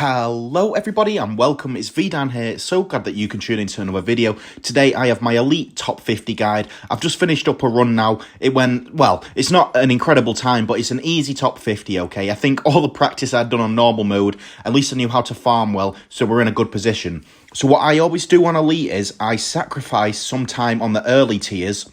Hello everybody and welcome, it's VDan here. So glad that you can tune into another video. Today I have my Elite Top 50 guide. I've just finished up a run now. It went, well, it's not an incredible time, but it's an easy top 50, okay? I think all the practice I'd done on normal mode, at least I knew how to farm well, so we're in a good position. So what I always do on Elite is I sacrifice some time on the early tiers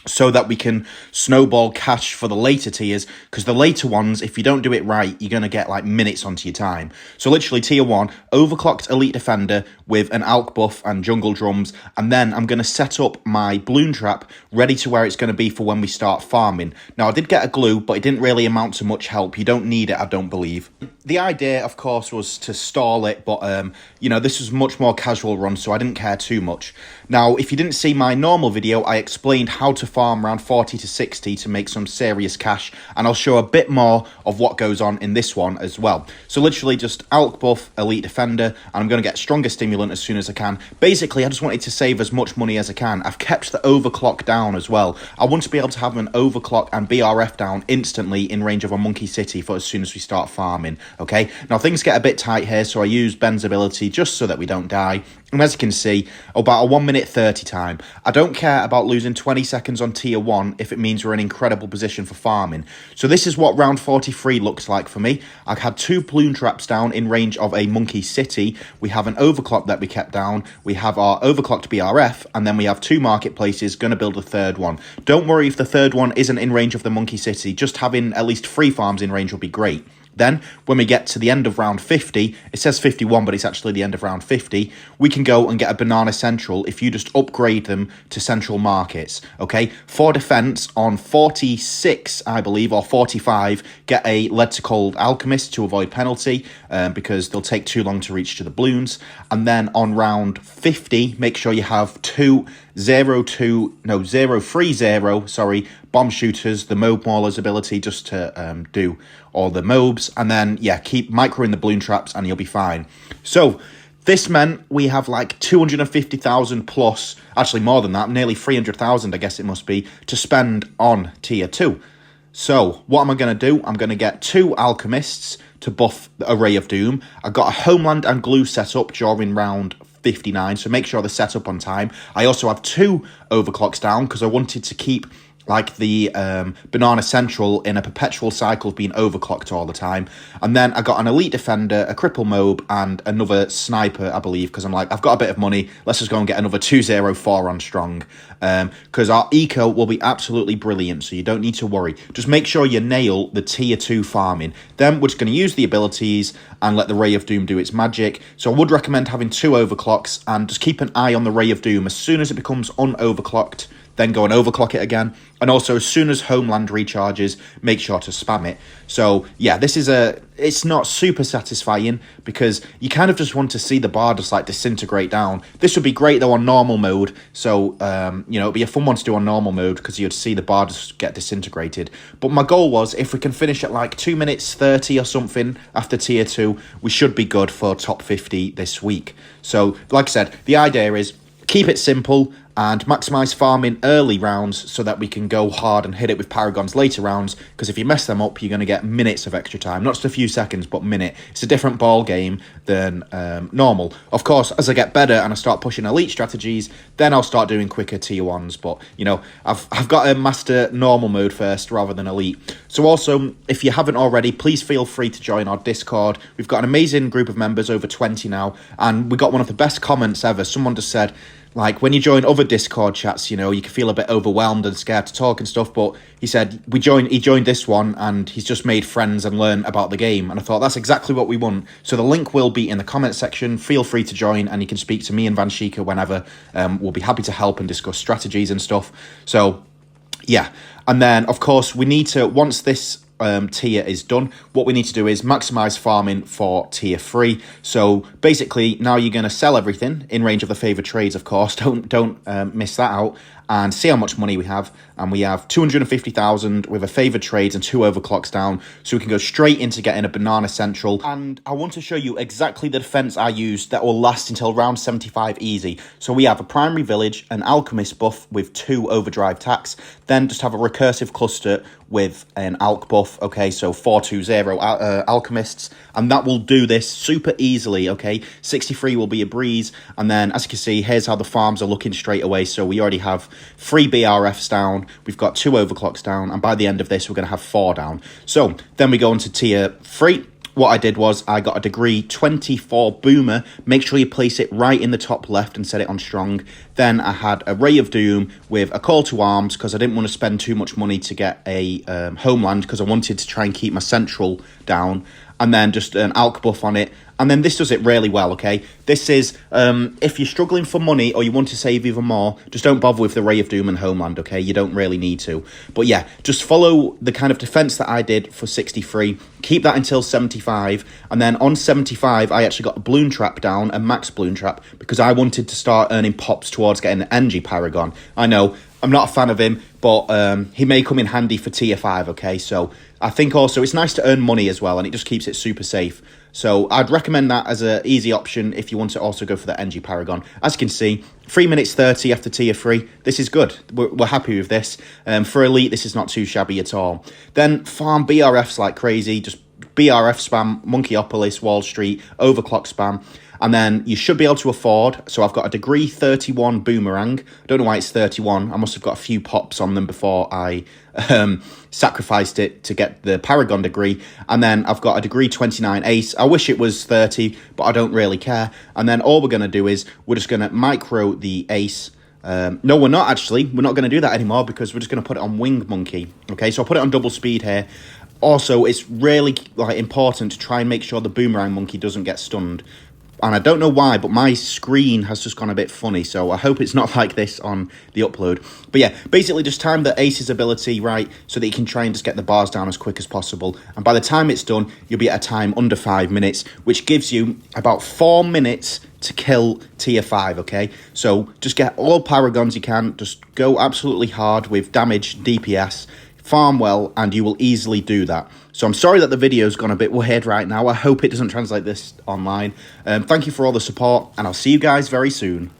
so that we can snowball cash for the later tiers, because the later ones, if you don't do it right, you're going to get like minutes onto your time. So literally tier 1, overclocked Elite Defender with an Alk buff and jungle drums, and then I'm going to set up my balloon trap ready to where it's going to be for when we start farming. Now I did get a glue, but it didn't really amount to much help. You don't need it, I don't believe. The idea, of course, was to stall it, but you know, this was much more casual run, so I didn't care too much. Now, if you didn't see my normal video, I explained how to farm around 40 to 60 to make some serious cash, and I'll show a bit more of what goes on in this one as well. So literally just Alk buff, Elite Defender, and I'm going to get stronger stimulant as soon as I can. Basically, I just wanted to save as much money as I can. I've kept the overclock down as well. I want to be able to have an overclock and BRF down instantly in range of a Monkey City for as soon as we start farming, okay? Now, things get a bit tight here, so I use Ben's ability just so that we don't die. And as you can see, about a 1 minute 30 time. I don't care about losing 20 seconds on tier 1 if it means we're in incredible position for farming. So this is what round 43 looks like for me. I've had 2 balloon traps down in range of a Monkey City. We have an overclock that we kept down. We have our overclocked BRF, and then we have 2 marketplaces, going to build a third one. Don't worry if the third one isn't in range of the Monkey City. Just having at least 3 farms in range will be great. Then, when we get to the end of round 50, it says 51, but it's actually the end of round 50, we can go and get a Banana Central if you just upgrade them to Central Markets, okay? For defense, on 46, I believe, or 45, get a Lead to Cold Alchemist to avoid penalty, because they'll take too long to reach to the balloons. And then on round 50, make sure you have 2 0-3-0 bomb shooters, the Mob Mauler's ability just to do all the mobs, and then yeah, keep microing the balloon traps and you'll be fine. So this meant we have like 250,000 plus, actually more than that, nearly 300,000 I guess it must be, to spend on tier 2. So what am I going to do? I'm going to get 2 alchemists to buff the Array of Doom. I got a Homeland and Glue set up during round 59, so make sure they're set up on time. I also have 2 overclocks down because I wanted to keep like the Banana Central in a perpetual cycle of being overclocked all the time. And then I got an Elite Defender, a Cripple Mob, and another Sniper, I believe, because I'm like, I've got a bit of money, let's just go and get another 204 on Strong. Because our Eco will be absolutely brilliant, so you don't need to worry. Just make sure you nail the tier 2 farming. Then we're just going to use the abilities and let the Ray of Doom do its magic. So I would recommend having 2 overclocks, and just keep an eye on the Ray of Doom. As soon as it becomes unoverclocked, then go and overclock it again. And also, as soon as Homeland recharges, make sure to spam it. So, yeah, this is it's not super satisfying because you kind of just want to see the bar just, like, disintegrate down. This would be great, though, on normal mode. So, you know, it'd be a fun one to do on normal mode because you'd see the bar just get disintegrated. But my goal was, if we can finish at, like, 2 minutes 30 or something after tier 2, we should be good for top 50 this week. So, like I said, the idea is keep it simple and maximize farming early rounds so that we can go hard and hit it with Paragons later rounds, because if you mess them up, you're going to get minutes of extra time. Not just a few seconds, but minute. It's a different ball game than normal. Of course, as I get better and I start pushing Elite strategies, then I'll start doing quicker tier 1s. But, you know, I've got to master normal mode first rather than Elite. So also, if you haven't already, please feel free to join our Discord. We've got an amazing group of members, over 20 now, and we got one of the best comments ever. Someone just said, like, when you join other Discord chats, you know, you can feel a bit overwhelmed and scared to talk and stuff, but he said he joined this one and he's just made friends and learn about the game. And I thought that's exactly what we want. So the link will be in the comment section. Feel free to join and you can speak to me and Van Shika whenever. We'll be happy to help and discuss strategies and stuff. So, yeah. And then, of course, we need to, once this tier is done, what we need to do is maximize farming for tier 3. So basically now you're going to sell everything in range of the favored trades, of course. Don't miss that out, and see how much money we have. And we have 250,000 with a favoured trades and 2 overclocks down. So we can go straight into getting a banana central. And I want to show you exactly the defence I used that will last until round 75 easy. So we have a primary village, an alchemist buff with 2 overdrive tacks, then just have a recursive cluster with an alch buff, okay, so 420 alchemists, and that will do this super easily, okay. 63 will be a breeze, and then as you can see, here's how the farms are looking straight away. So we already have 3 BRFs down, we've got 2 overclocks down, and by the end of this we're going to have 4 down. So then we go into tier 3. What I did was I got a degree 24 boomer. Make sure you place it right in the top left and set it on strong. Then I had a Ray of Doom with a call to arms because I didn't want to spend too much money to get a homeland, because I wanted to try and keep my central down. And then just an alch buff on it. And then this does it really well, okay? This is, if you're struggling for money or you want to save even more, just don't bother with the Ray of Doom and Homeland, okay? You don't really need to. But yeah, just follow the kind of defense that I did for 63. Keep that until 75. And then on 75, I actually got a Bloom Trap down, a max Bloom Trap, because I wanted to start earning pops towards getting an Energy Paragon. I know, I'm not a fan of him, but he may come in handy for tier 5, okay? So I think also it's nice to earn money as well, and it just keeps it super safe. So I'd recommend that as an easy option if you want to also go for the Energy Paragon. As you can see, 3 minutes 30 after tier 3. This is good. We're happy with this. For Elite, this is not too shabby at all. Then farm BRFs like crazy. Just BRF spam, Monkeyopolis, Wall Street, overclock spam. And then you should be able to afford. So I've got a degree 31 boomerang. I don't know why it's 31. I must have got a few pops on them before I sacrificed it to get the Paragon degree. And then I've got a degree 29 ace. I wish it was 30, but I don't really care. And then all we're going to do is we're just going to micro the ace. No, we're not actually. We're not going to do that anymore because we're just going to put it on Wing Monkey. Okay, so I'll put it on double speed here. Also, it's really important to try and make sure the Boomerang Monkey doesn't get stunned. And I don't know why, but my screen has just gone a bit funny, so I hope it's not like this on the upload. But yeah, basically just time the Ace's ability right so that you can try and just get the bars down as quick as possible. And by the time it's done, you'll be at a time under 5 minutes, which gives you about 4 minutes to kill tier 5, okay? So just get all Paragons you can, just go absolutely hard with damage, DPS, farm well, and you will easily do that. So I'm sorry that the video's gone a bit weird right now. I hope it doesn't translate this online. Thank you for all the support, and I'll see you guys very soon.